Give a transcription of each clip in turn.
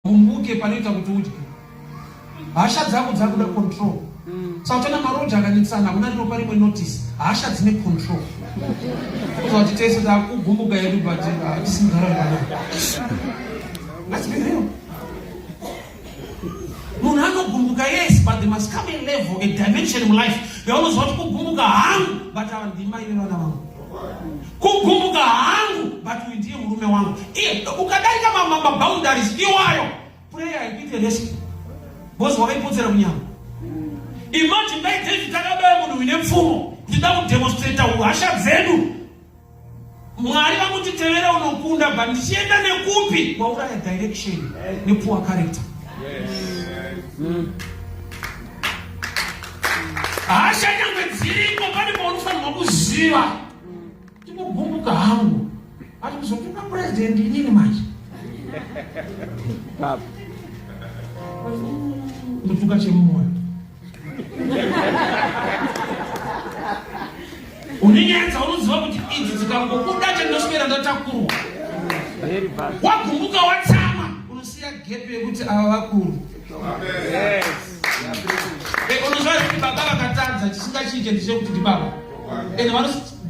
Umbuke panoita kuti udye. Hasha dzako dzakuda control. Saka tana maroja akanitsana kuna ndo pari notice. Hasha dzine control. Kuti tese dzakugumbuka yedu but tisimugara bana. Let's be real. Munhu anogumbuka yes, but there must come a level, a dimension in life. They always want to kugumbuka hangu, but ndima ile wana wangu. Kugumbuka hangu, but ndiye murume wangu. Ukadai kama boundaries iwayo. Prayer ipite rescue. Boss wakaipotera munyama. Imagine by David takabaya munhu wine mfumo. Ndida kudemonstrate uhasha zedu. Mwari vakutitevera unokunda but ndichienda nekupi kwauraya direction nepoor character. Hasha nyangwe dziriko pane paunofanirwa kuziva. Tinogumbuka hangu. Ati kuzopinda president inini manje. Ndotuka chemumoyo. Uninyanza unoziva kuti idzi dzikangobuda chandoswera ndatakurwa. Wagumbuka watsama unosiya gap yekuti ava vakuru. Yes. Unoziva kuti baba vakatadza chisingachiite ndechekuti ndi baba. And vano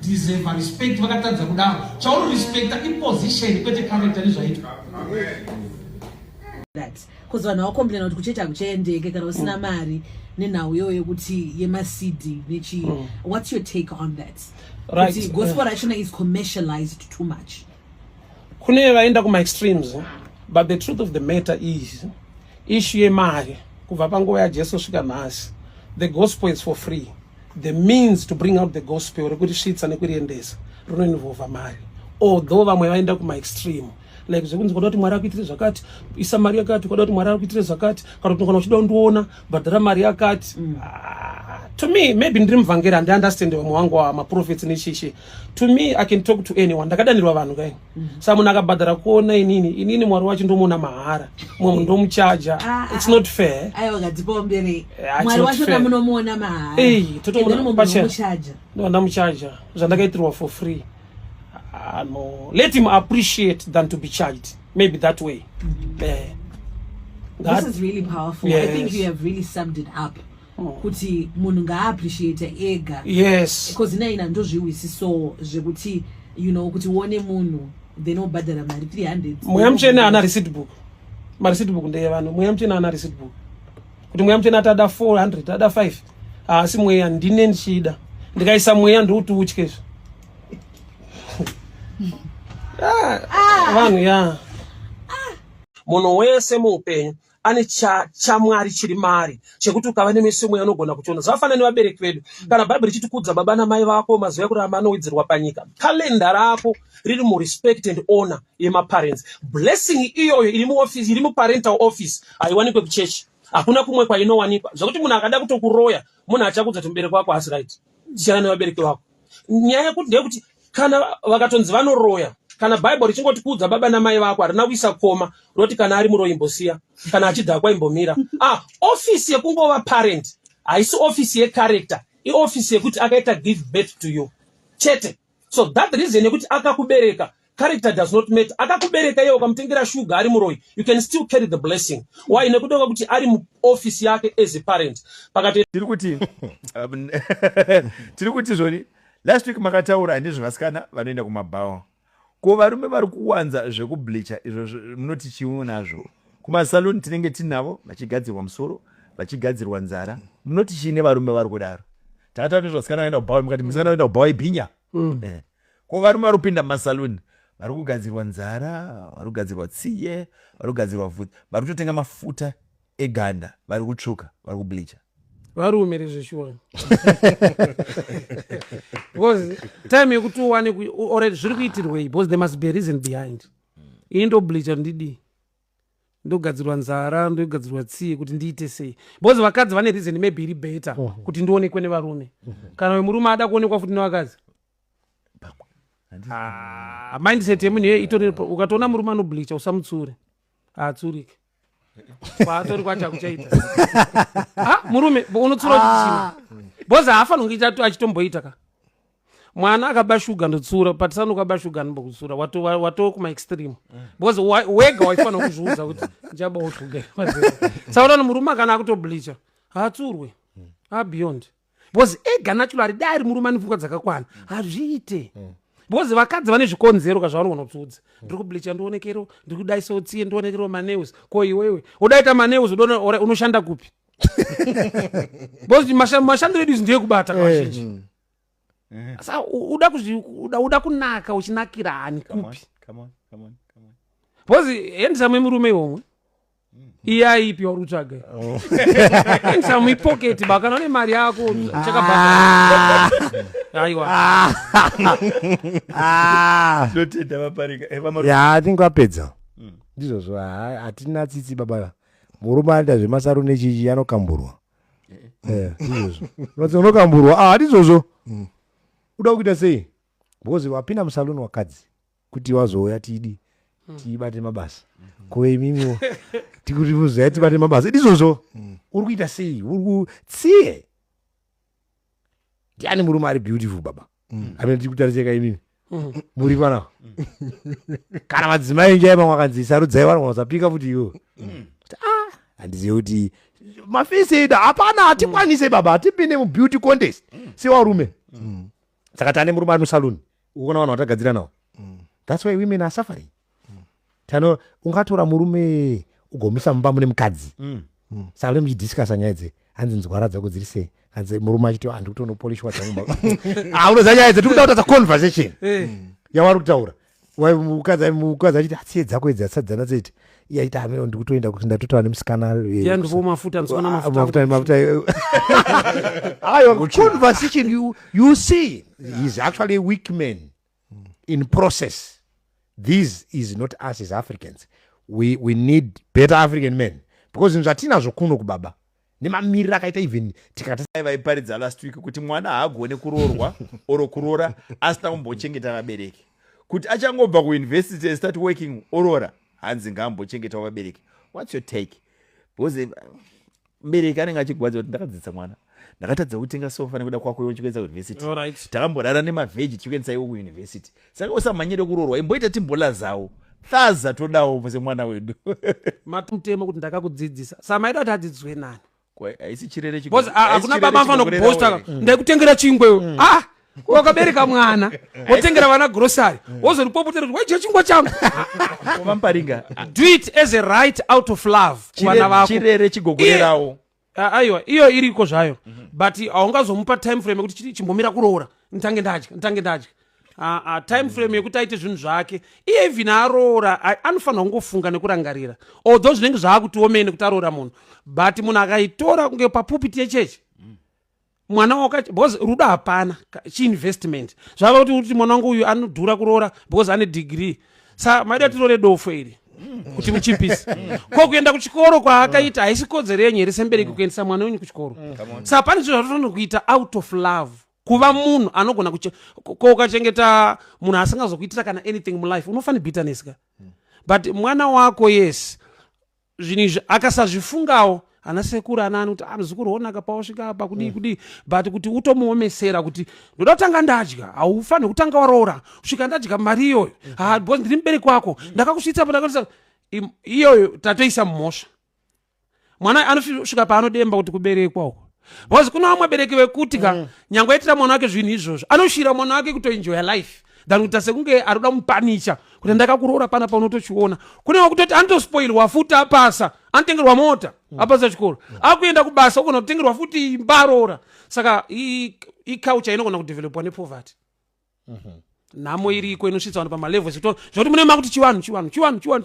deserve respect vakatadza kudaro. Chauri respecta imposition kwete character nezvaitwa. That because vanhu vakomplaina kuti kuchecha kuchendeke kana usina mari nenhau iyoyo yekuti yemasidi nechi. What's your take on that? Right. Gospel rachona is commercialized too much. Kune vaenda kuma extremes, but the truth of the matter is issue yemari kubva panguva yaJesu svika nhasi. The gospel is for free. The means to bring out the gospel rekuti svitsa nekuriendesa rinoinvolva mari. Although vamwe vaenda kuma extreme like zvekunzi kwada kuti Mwari akuitire zvakati, isa mari yakati, kwada kuti Mwari akuitire zvakati, kana kuti kana uchida kundiona bhadhara mari yakati. To me, maybe ndiri muvhangeri and understand vamwe wangu wamaprophets nechishe. To me, I can talk to anyone. Ndakadanirwa vanhu kai. Saka munhu akabhadhara kuona inini Mwari wacho ndomuona mahara. Mumwe munhu ndomuchaja. It's not fair. Aiwa ngadzipombere. Mwari wacho ndamunomuona mahara. Totomuona pachaja. Ndamuchaja. Zvandakaitirwa for free. No, let him appreciate than to be charged. Maybe that way. This is really powerful. Yes. I think you have really summed it up. Kuti munhu ngaappreciate ega. Yes. Because ina ndozviwisiso zvekuti kuti uone munhu then obhadhara mari 300. Mweya muchena ana receipt book. Ma receipt book ndeye vanhu. Mweya muchena ana receipt book. Kuti mweya muchena atada 400, atada 5. Asi mweya ndine ndichida. Ndikaisa mweya ndouti uchkezvo. Vanhu ya munhu wese muupenyu ane chamwari chiri mari chekuti ukava nemeso mweya unogona kuchiona. Zvafana nevabereki vedu. Kana Bhaibheri chitikudza baba namai vako mazuva ekuramba anowedzerwa panyika, kalenda rako riri murespect and honor yemaparents. Blessing iyoyo iri muoffice, iri muparental office haiwanikwe kuchechi. Hakuna kumwe kwainowanikwa. Zvakuti munhu akada kutokuroya munhu achakudza kuti mubereki wako asi right. Chiyana nevabereki vako. Nyaya yekuti ndeyekuti kana vakatonzi vanoroya, kana Bhaibheri chingoti kudza baba namai vako harina kuisa koma roti kana ari muroyi imbosiya, kana achidhakwa imbomira. Office yekungova parent haisi office yecharacter, ioffice yekuti akaita give birth to you chete. So that reason yekuti akakubereka, character does not matter. Akakubereka yeye ukamutengera sugar ari muroyi, you can still carry the blessing. Why? Nekudoka kuti ari muoffice yake as a parent. Pakati tiri kuti zvoni last week makataura ndezvevasikana vanoenda kumabhawa. Ko varume vari kuwanza zvekubleacha izvo munoti chiuno nazvo. Kumasaloni tinenge tinavo vachigadzirwa musoro, vachigadzirwa nzara. Munoti chine varume vari kudaro. Tata nezvasikana vanoenda kubhawa, mukati musikana vanoenda kubhawa ibhinya. Ko varume vari kupinda mumasaloni vari kugadzirwa nzara, vari kugadzirwa tsiye, vari kugadzirwa vhudzi, vari kutotenga mafuta eganda, vari kutsvuka, vari kubleacha. varume rezveshuwa. Because time yekuti uwane already zviri kuitirwei, because there must be a reason behind. Ini ndobleacha ndidi, ndogadzirwa nzara, ndogadzirwa tsiye kuti ndiite sei. Because vakadzi vane reason maybe iri better kuti ndionekwe nevarume. Kana murume ada kuonekwa futi nevakadzi. Mindset yemunhu iyoyo itori. Ukatoona murume anobleacha usamutsure, haatsurike. Kwatori kwacha kuchaita. Murume unotsura chichina. Boza hafanira kuita achitomboita ka. mwana akaba shuga ndotsura patisano ukaba shuga ndokutsura wato kuma extreme because wega waifana kuzviudza kuti njaba oshuga saona murume kana akutobleacha hatsurwe beyond because ega naturally dai murume ane pfungwa dzakakwana hazviite because vakadzi vane zvikonzero kazvavanogona kutsudza ndiri kubleacha ndionekero ndiri kudaisa utsie ndionekero maneus ko iwewe udaita maneus unoshanda kupi because mashandiro edu ndiye kubata kazhinji sa uda kunaka uchinakira hani kupi because handsome murume omwe iye aipi warutsvaga handsome ipoketi bakana nemari yako chakabata aiwa ndotenda vaparika atinge apedza ndizvozvo hatina tsitsi baba murume anoita zvemasaru nechichi anokamburwa ndizvozvo unokamburwa handizvozvo uda kuita sei because wapinda musaluni wakadzi kuti wazouya tibate mabasa kove imimiwo tikuti uzoya tibate mabasa ndizvozvo uri kuita sei uri kutsiye ndiani murume ari beautiful baba amene tikutariseka imimi muri panapa kana madzimai njai mamwe akanzi sarudzai vanogonsapika futi iwo handizive kuti mafisi edu hapana hatikwanise baba hatipinde mubeauty contest sewarume saka tane murume ari musaluni ukuona vanhu vatagadzira nawo that's why women are suffering tano ungatora murume ugomisa mumba mune mukadzi saka le muchidhiskasa nyaya dze hanzi nzwara dzako dziri sei hanzi murume achiti handi kutonopolishwa dzamumba unoza nyaya dze tikuda kutaza conversation yavari kutaura mukadzi achiti hatsiye dzako idzi hatisadzana dzeti iye aiti ameno ndikutoenda kuti ndatotaura nemusikana yandivo mafuta mafuta ayo conversation you see he's actually a weak man in process. This is not us as Africans. We need better African men because zvatinazvo kuno kubaba nemamiriro akaita even tikatavaiparidza last week kuti mwana haagone kuroorwa oro kuroora asina kumbochengeta vabereki kuti achangobva kuuniversity and start working orora hanzi ngaambochengeta vabereki. What's your take? Because mubereki anenge achigwadza kuti ndakadzidzisa mwana ndakatadza kutenga sofa nekuda kwako yonchekeza university takamborara nemavheji tichikuendesaiwo kuuniversity saka usamhanyire kuroorwa imboita timbolazawo thaza todawo semwana wedu matutema kuti ndakakudzidzisa samaida kuti adzidziswe nani haisi chirere hakuna baba anofana kubosta ndaikutengera chingwe wakabereka mwana wotengera vana grosari wozoripopotera kuti waidya chingwa changu vamparinga do it as a right out of love kuvana vako chirere chigogorerawo aiwa iyo iriko zvayo but haungazomupa time frame yekuti chimbomira kuroora ntange ndadya time frame yekuti aite zvinhu zvake iye even aroora anofanira kungofunga nekurangarira although zvinenge zvakutiomene kuti aroora munhu but munhu akaitora kunge papupiti yechechi mwana wakachi because rudo hapana chiinvestment zvava kuti mwana wangu uyu anodhura kuroora because ane degree sa maida tirore dofo iri kuti muchipisi ko kuenda kuchikoro kwaakaita haisi kodzero yenyu here sembereki kuendesa mwana wenyu kuchikoro saka pane zvinhu zvatofanira kuita out of love kuva munhu anogona ko ukachengeta munhu asingazokuitira kana anything mulife unofanira bitterness ka but mwana wako yes zvinhu izvi akasazvifungawo ana sekuru anani kuti muzukuru onaka pawasvika apa kudii but kuti utomuomesera kuti ndoda kutanga ndadya haufaniri kutanga waroora kusvika ndadya mari iyoyo because ndiri mubereki wako ndakakusvitsa padakatisa iyoyo tatoisa mumhosva mwana anosvika paanodemba kuti kuberekwa uko because kuna vamwe abereki vekuti nyangwe aitira mwana wake zvinhu izvozvo anoshira mwana wake kutoenjoya life than kuita sekunge arikuda mupanicha kuti ndakakuroora pana paunotochiona kunewa kutoti anotospoilwa futi apasa anotengerwa mota apasa chikoro akuenda kubasa ugona kutengerwa futi imba aroora saka iculture inogona kudevelopwa nepoverty nhamo iriko inosvitsa vanhu pamalevels zvokuti munema kuti chivanhu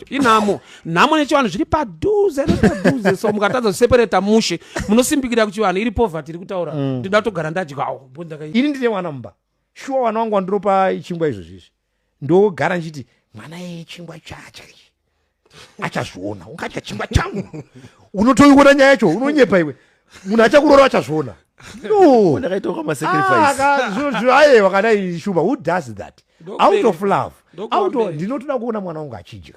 inhamo nechivanhu zviri padhuze nepadhuze so mukatadza kuseparata mushe munosimbikira kuchivanhu iri poverty iri kutaura ndida kutogara ndadyawo ini ndine mwana mumba shuwa vana vangu vandiropa chingwa izvozvizvi ndogara nchiti mwana chingwa chacha achazviona ungadya chingwa changu unotoiona nyaya yacho unonyepa iwe munhu achakuroora achazviona aye wakadai shuba who does that out of love ndinotoda kuona mwana wangu achidya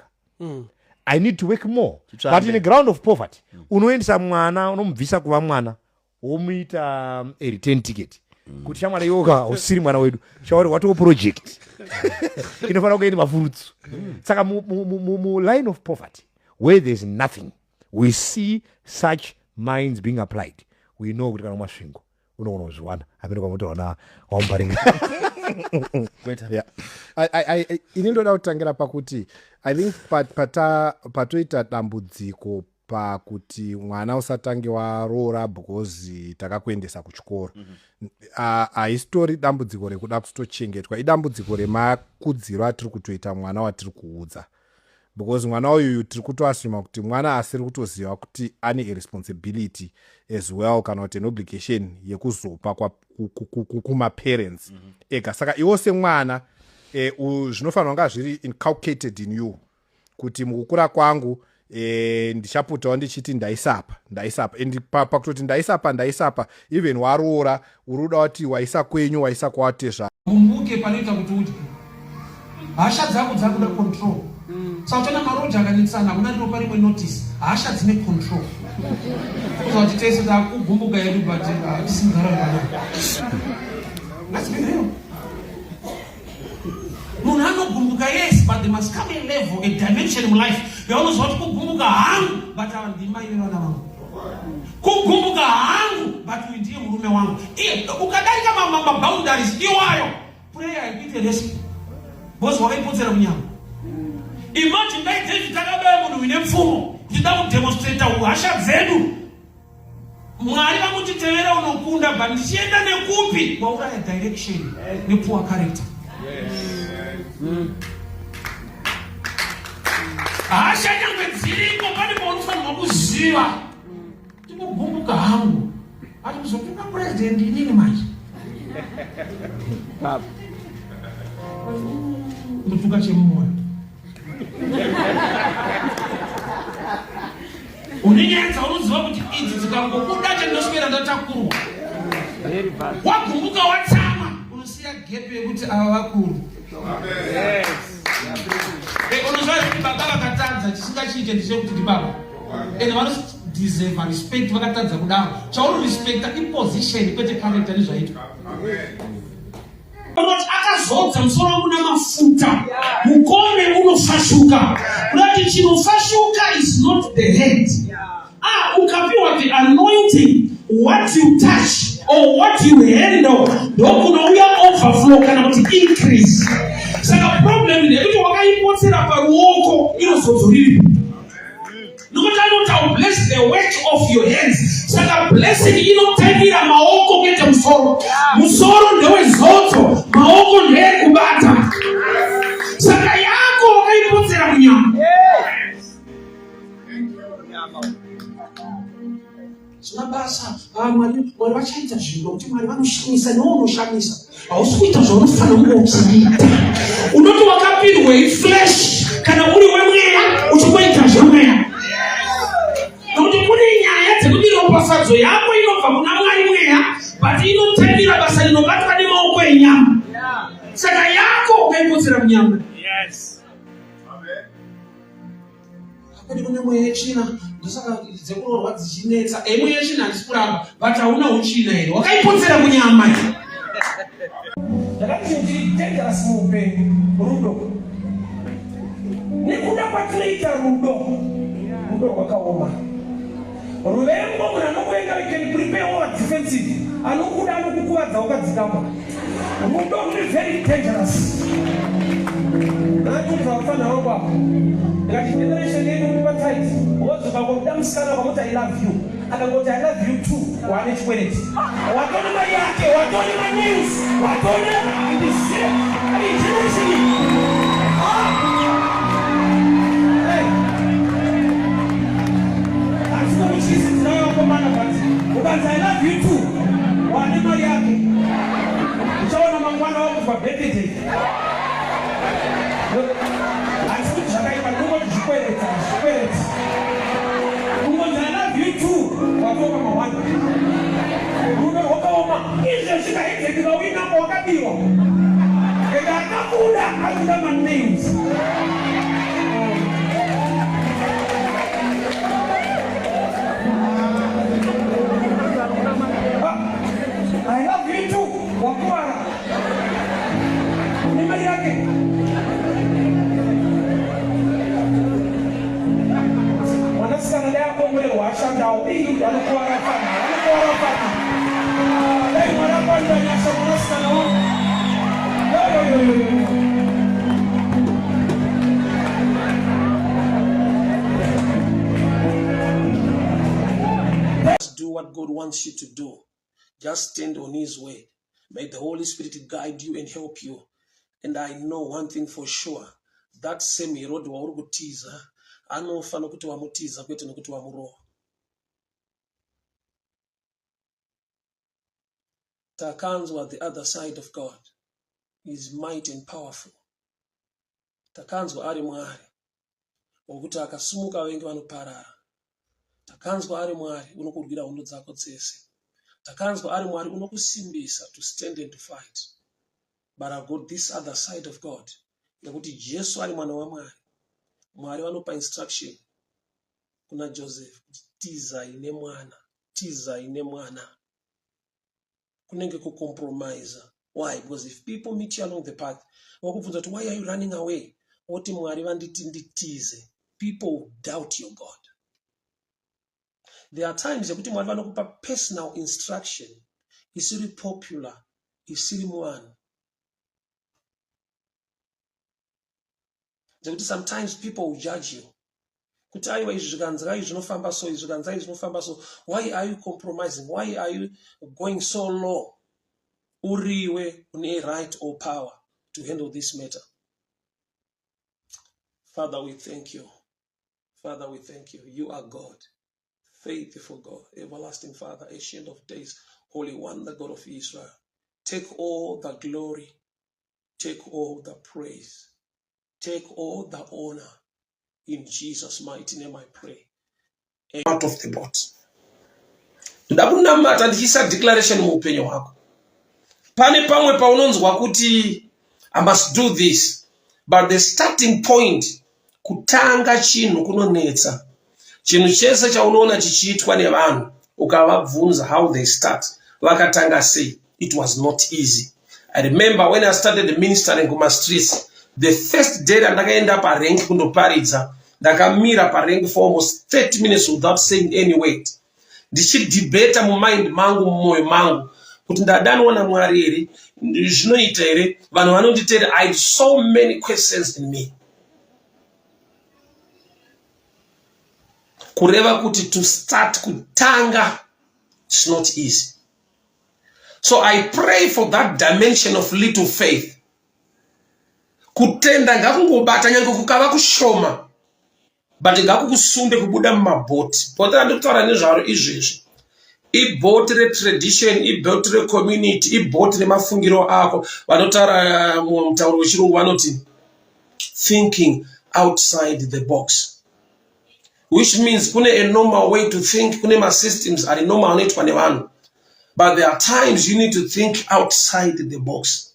I need to work more but in a ground of poverty unoendesa mwana unomubvisa kuva mwana womuita a return ticket kuti shamwari iwoka usiri mwana wedu shauri watiwo project inofanira kuenda mafurutsu saka mu line of poverty where there's nothing we see such minds being applied we know kuti kana masvingo unogona kuzviwana apinde kwamutoona wamuparinga. ini ndoda kutangira pakuti I think patoita dambudziko pakuti mwana usatange waroora because takakuendesa kuchikoro. Haistori dambudziko rekuda kutochengetwa, idambudziko remakudziro atiri kutoita mwana watiri kuudza. Because mwana uyu tiri kutoasima kuti mwana asiri kutoziva kuti ane irresponsibility as well kana kuti an obligation yekuzopa kumaparents ega. Saka iwo semwana zvinofanira kunga zviri inculcated in you kuti mukukura kwangu ndichaputawo ndichiti ndaisapa and pakutoti ndaisapa even waroora uruda kuti waisa kwenyu waisa kwatezva mumbuke panoita kuti udye hasha dzako dzakuda control. Saka tona maroja akanetsana kuna ndiro parimwe notice hasha dzine control kuza kuti tese takugumbuka yedu but tisimugara pano. Let's be real. Munhu anogumbuka yes but there must come a level, a dimension in life yaunozwa kuti kugumbuka hangu but ndima iwe vana vangu, kugumbuka hangu but uyu ndiye murume wangu. Ukadarika maboundaries iwayo prayer ikuite rescue bosi wakaipotsera kunyama. Imagine dai David takabaya munhu wine pfumo tida kudemonstrate uhasha dzedu Mwari vakutitevera unokunda but ndichienda nekupi kwauraya direction nepoor character. Hasha nyangwe dziriko pane paunofanirwa kuziva tikugumbuka hangu ati kuzopinda president inini manje ndotuka chemumoyo unenyanza unoziva kuti idzi dzikangokuda chandoswera ndatakurwa wagumbuka watsama unosiya gepe yekuti ava vakuru. Unoziva kuti baba vakatadza chisingachiite ndechekuti ndi baba and vanodeserve respect vakatadza kudaro chaunorespecta iposition kwete character nezvaitwa. Kuti akazodza musoro wangu namafuta mukome unofashuka kuti chinofashuka is not the head. Ukapiwa the anointing what you touch or what you handle ndokunouya overflow kana kuti increase. Saka problem ndekuti wakaipotsera paruoko inozodzoriri nokuti anoti bless the work of your hands. Saka blessing inotangira maoko kuite musoro ndewezodzo maoko ndeyekubata. Saka yako wakaipotsera munyama. Basa mwari vachaita zvinhu kuti mwari vanoshamisa neunoshamisa hausi kuita zvaunofanira kunge uchiita. Unoti wakapindwa iflesh kana uri wemweya uchingoita zvemweya nokuti kune nyaya dzekuti ropafadzo yako inobva kuna mwari mweya but inotambira basa rinobatwa nemaoko enyama. Saka yako ukaipotsera munyama. Apedi kune mweya yechina ndosaka dzekurorwa dzichinetsa mweya yechina handisi kuramba but hauna uchina here wakaipotsera munyama. Ndakati ndiri dangerous muupenyu rudo nekuda kwatinoita rudo rwakaoma ruvengo munhu anokuenga we can prepare all defensive anokuda anokukuvadza wakadzikamba. Rudo ruri very dangerous. Ndakati wafana wangu apa ndikati generation yedu muri pataiti wozoka ngomuda musikana kwamuti I love you akangoti I love you too wane chikwereti watone mari yake watone manews watone ndisiye ari generation asina muchisi tinayokomana pati ukanzi I love you too wane mari yake uchaona mangwana wako kwa birthday. Asikuti zvakaipa ndingoti zvikwereta ungonzi I love you too watoka mawanda rudo rwakaoma izvo zvikaedzekeka uinako wakabiwa eka akabuda akuda manews. I love you too wako mule washandao hii wanakuwa fana dai mwana kwanza nyasha mwanasa na wao do what God wants you to do. Just stand on his way. May the Holy Spirit guide you and help you. And I know one thing for sure. That same road wa urugutiza anofa nokuti wamutiza kwete nokuti wamuroha. Takanzwa the other side of God is mighty and powerful. Takanzwa ari mwari wokuti akasumuka wengi vanoparara. Takanzwa ari mwari unokurwira hondo dzako dzese. Takanzwa ari mwari unokusimbisa to stand and to fight. But I got this other side of God. Yekuti Jesu ari mwana wa Mwari. Mwari vanopa instruction kuna Joseph. Tiza ine mwana. Tiza ine mwana. Kunenge kucompromise. Why? Because if people meet you along the path, wakubvunza kuti why are you running away? Oti Mwari vanditi nditize. People will doubt your God. There are times yekuti Mwari vanokupa personal instruction. Isiri popular. Isiri mwana. Sometimes people will judge you. Why are you compromising? Why are you going so low? Uriwe une right or power to handle this matter. Father, we thank you. Father, we thank you. You are God, faithful God, everlasting Father, ancient of days, Holy One, the God of Israel. Take all the glory. Take all the praise. Take all the honor. In Jesus' mighty name I pray. Out of the boat. Ndakunamata ndichisa declaration muupenyu hwako. Pane pamwe paunonzwa kuti I must do this. But the starting point kutanga chinhu kunonetsa. Chinhu chese chaunoona chichiitwa nevanhu ukavabvunza how they start. Vakatanga sei. It was not easy. I remember when I started ministering kuma streets. The first day that I ended up a rank kundoparidza, ndakamira parank for almost 30 minutes without saying any word. Ndichidebata mu mind mangu mumoyo mangu kuti ndadanoona Mwari ere zvinoita ere vanhu vanonditera. I had so many questions in me. Kureva kuti to start kutanga, it's not easy. So I pray for that dimension of little faith. Kutenda ngakungobata nyange kukava kushoma but ngakukusunde kubuda mumabhoti. Potera ndikutaura nezvaro izvezvi. Ibhoti retradition, ibhoti recommunity, ibhoti remafungiro ako. Vanotaura mutauro wechirungu vanoti thinking outside the box. Which means kune a normal way to think, kune ma-systems are normal anoitwa nevanhu. But there are times you need to think outside the box.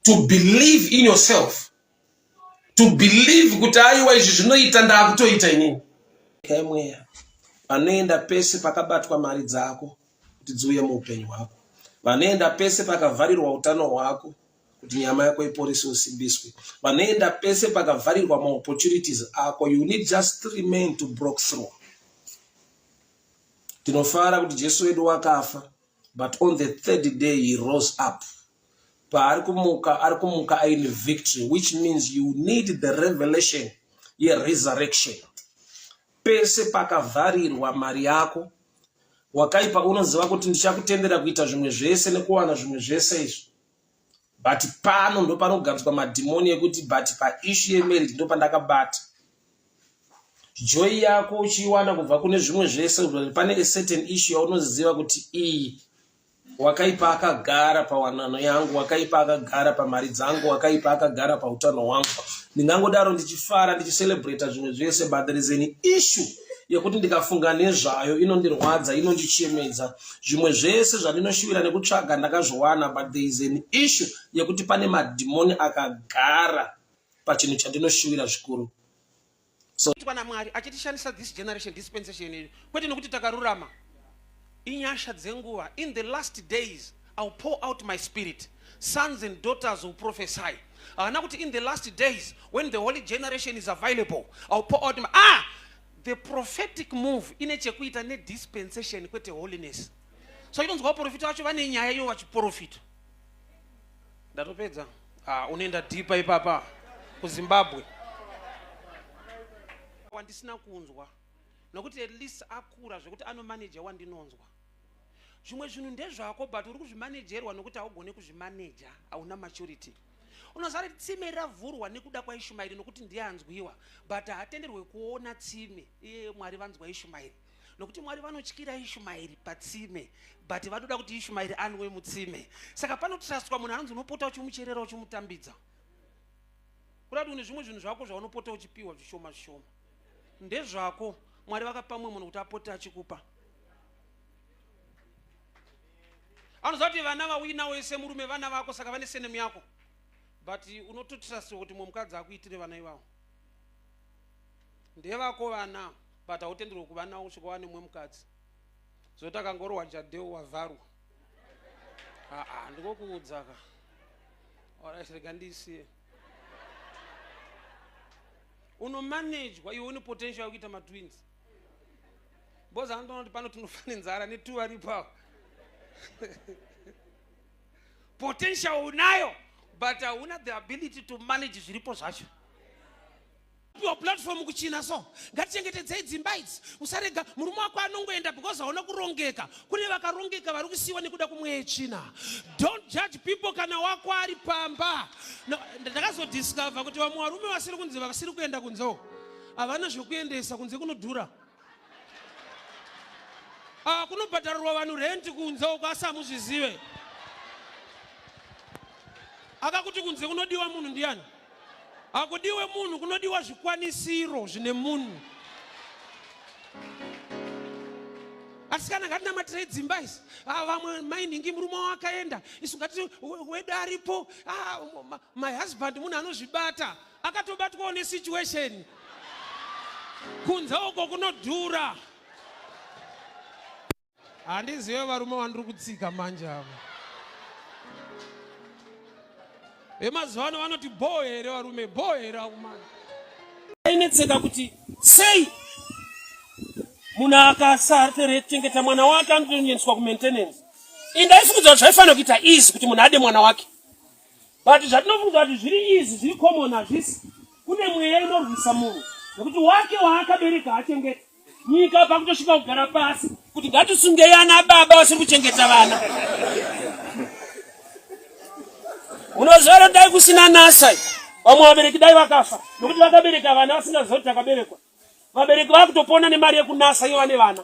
To believe in yourself. To believe kuti aiwa izvi zvinoita ndakutoita inini. Kamweya. Vanoenda pese pakabatwa mari dzako kuti dziuye muupenyu hwako. Vanoenda pese pakavharirwa utano hwako kuti nyama yako iporese usimbiswe. Vanoenda pese pakavharirwa ma-opportunities ako. You need just 3 men to break through. Tinofara kuti Jesu wedu wakafa, but on the 3rd day he rose up. Arikumuka in victory, which means you need the revelation, resurrection. Pese pakavharirwa mari yako, wakaipa unoziva kuti ndichakutendera kuita zvimwe zvese nekuwana zvimwe zvese izvi. But pano ndo panogadzwa madhimoni ekuti but paissue yemarriage ndo pandakabata. Joy yako uchiwana kubva kune zvimwe zvese, pane a certain issue yaunoziva kuti iyi wakaipa akagara pawanano yangu, wakaipa akagara pamari dzangu, wakaipa akagara pautano hwangu. Ndingangodaro ndichifara ndichicelebrate zvimwe zvese, but there is an issue yekuti ndikafunga nezvayo inondirwadza, inondichemedza. Zvimwe zvese zvandinoshuwira nekutsvaga ndakazvowana, but there is an issue yekuti pane madhimoni akagara pachinhu chandinoshuwira zvikuru. So Twana Mwari achitishandisa this generation dispensation kwete nokuti takarurama. Inyasha dzenguva, in the last days I'll pour out my spirit. Sons and daughters will prophesy. Now in the last days when the holy generation is available, I'll pour out my the prophetic move ine chekuita nedispensation kwete holiness. So inonzwa vaprofita vacho vane nyaya iyo vachiprofita. Ndatopedza. Unoenda deeper ipapa kuZimbabwe. Wandisina kunzwa nokuti at least akura zvekuti anomanager wandinonzwa. Zvimwe zvinhu ndezvako but uri kuzvimanagerwa nokuti haugone kuzvimanager, hauna maturity. Unozari tsime ravhurwa nekuda kwaIshumaeri nokuti ndiye anzwiwa, but haatenderwe kuona tsime iye Mwari vanzwa Ishumaeri. Nokuti Mwari vanotyira Ishumaeri patsime, but vanoda kuti Ishumaeri anwe mutsime. Saka panotrustwa munhu anonzi unopota uchimucherera uchimutambidza. Kurati une zvimwe zvinhu zvako zvaunopota uchipiwa zvishoma zvishoma. Ndezvako Mwari vakapa mumwe munhu kuti apote achikupa. Anoziva kuti vana vawina wese murume vana vako saka vane senemu yako. But unototrustwa kuti mukadzi akuitire vana ivavo. Ndevako vana but hautenderwe kuva nawo kusvika wane mumwe mukadzi. Zoti akangorowa Jadheo wavharwa. Ndikokuudzaka. Alright, rega ndisiye. Unomanagwa iwe une potential yokuita matwins. Boza andoona kuti pano tinofane nzara netu aripo. Potential unayo but una the ability to manage zviripo zvacho. Your platform kuchina so ngatichengetedzei dzimba idzi usarega murume wako anongoenda because hauna kurongeka. Kune vakarongeka vari kusiyiwa nekuda kumweya yechina. Don't judge people kana wako ari pamba. Ndakazodiscover kuti vamwe varume vasiri kunze vasiri kuenda kunzewo havana zvokuendesa kunze kunodhura. Kunobhadharirwa vanhu renti kunzewo kwasamuzvizive. Akakuti kunze kunodiwa munhu ndiani? Hakudiwe munhu, kunodiwa zvikwanisiro zvine munhu. Asikana ngatinamatirei dzimba idzi. Vamwe mainhingi murume wakaenda. Isu ngati wedu aripo. My husband munhu anozvibata. Akatobatwawo nesituation. Kunze uko kunodhura. Handizive varume vandiri kutsika manje ava. Emazuva ano vanoti bho here varume, bho here akumana. Inetseka kuti sei munhu akasachengeta mwana wake anonyenswa kumaintenance. Indaisi kuziva kuti zvaifanira kuita easy kuti munhu ade mwana wake. But zvatinofunga kuti zviri easy, zviri common hazvisi. Kune mweya inorwisa munhu. Nokuti wake waakabereka achengeta. Nyika pakutosvika kugara pasi kuti ngatisungei ana baba vasiri kuchengeta vana. Unoziva dai kusina NASA, vamwe vabereki dai vakafa nokuti vakabereka vana vasingazivi kuti vakaberekwa. Vabereki vakutopona nemari yekunasa iva nevana.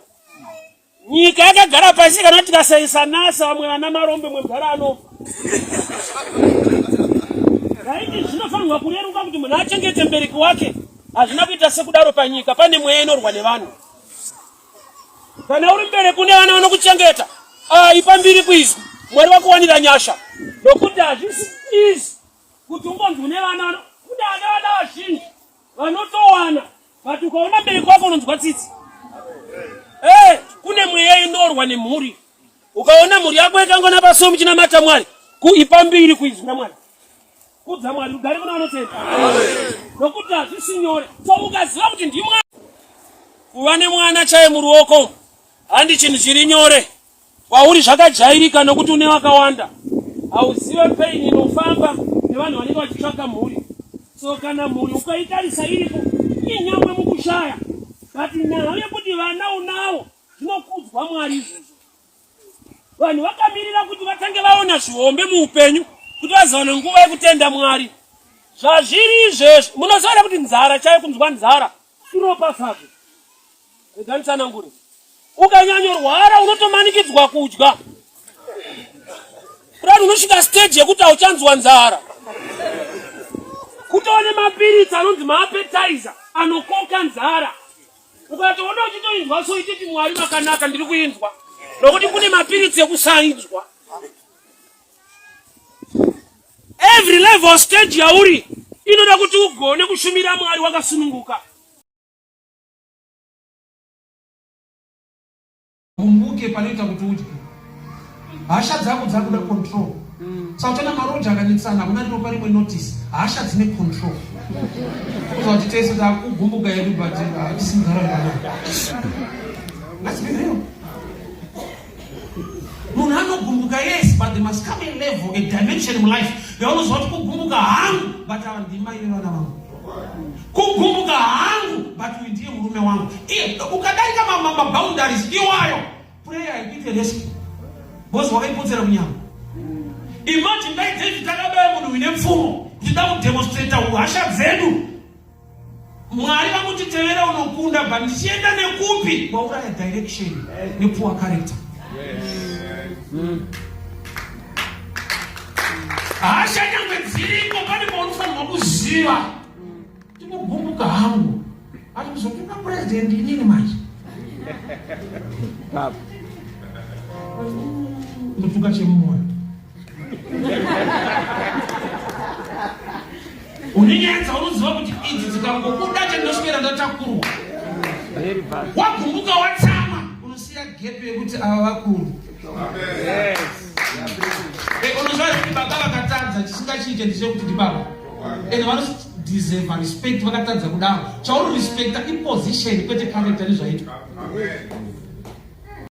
Nyika yakagara pasi kana tikasaisa NASA vamwe vana marombe mwegara anofa. Raiti zvinofanirwa kureruka kuti munhu achengete mubereki wake. Hazvina kuita sekudaro panyika, pane mweya inorwa nevanhu. Kana uri mubereki une vana vanokuchengeta, ipambiri kuizvi Mwari wakuwanira nyasha. Nokuti hazvisi easy kuti ungonzi une vana kune vana vazhinji vanotowana but ukaona mubereki wako unonzwa tsitsi. Kune mweya inorwa nemhuri. Ukaona mhuri yako yakangona paso muchinamata Mwari, ipambiri kuizvi naMwari. Kudza Mwari ugare kuna vanotenda. Nokuti hazvisi nyore. So ukaziva kuti ndimwari kuva nemwana chaiye muruoko handi chinhu chiri nyore. Kwauri zvakajairika nokuti une vakawanda. Hauzive pain inofamba nevanhu vanenge vachitsvaka mhuri. So kana mhuri ukaitarisa iripo inyangwe mukushaya, but nyaya yekuti vana unavo zvinokudzwa Mwari izvozvo. Vanhu vakamirira kuti vatange vaona zvihombe muupenyu kuti vazaone nguva yekutenda Mwari. Zvazviri izvezvi munoziva kuti nzara chaiyo kunzwa nzara iropa sake. Reganitsanangure. Ukanyanyorwara unotomanikidzwa kudya. Kurani unosvika stage yekuti hauchanzwa nzara. Kutone mapiritsi anonzi maappetizer anokoka nzara. Ukatoona uchitoinzwa so ititi Mwari makanaka ndiri kuinzwa. Nokuti kune mapiritsi ekusainzwa. Every level stage yauri inoda kuti ugone kushumira Mwari wakasununguka. Mumbuke panoita kuti udye. Hasha dzako dzakuda control. saka tona maroja akanetsana kuna ndiro parimwe notice hasha dzine control kuza kuti tese takugumbuka yedu but tisingarana. Let's be real. Munhu anogumbuka yes, but there must come a level, a dimension in life yaunozwa kuti kugumbuka hangu but awa ndima ine vana vangu, kugumbuka hangu but uyu ndiye murume wangu. Ukadarika maboundaries iwayo prayer haikuite rescue because wakaipotsera munyama. Imagine dai David akabaya munhu uine pfumo kuti da kudemonstrata uhasha dzedu, Mwari vakutitevera unokunda but ndichienda nekupi kwauraya direction nepoor character. Hasha nyangwe dziriko pane paunofanirwa kuziva tikugumbuka hangu ati kuzopinda president inini manje ndotuka chemumwoyo unenyenza unoziva kuti idzi dzikangobuda chendoswera ndatakurwa wagumbuka watsama unosiya gepe yekuti ava vakuru. Unozva kuti baba vakatadza chisingachiite ndechekuti ndi baba and vanodeserve respect vakatadza kudaro. Chauri respecta iposition kwete character nezvaitwa.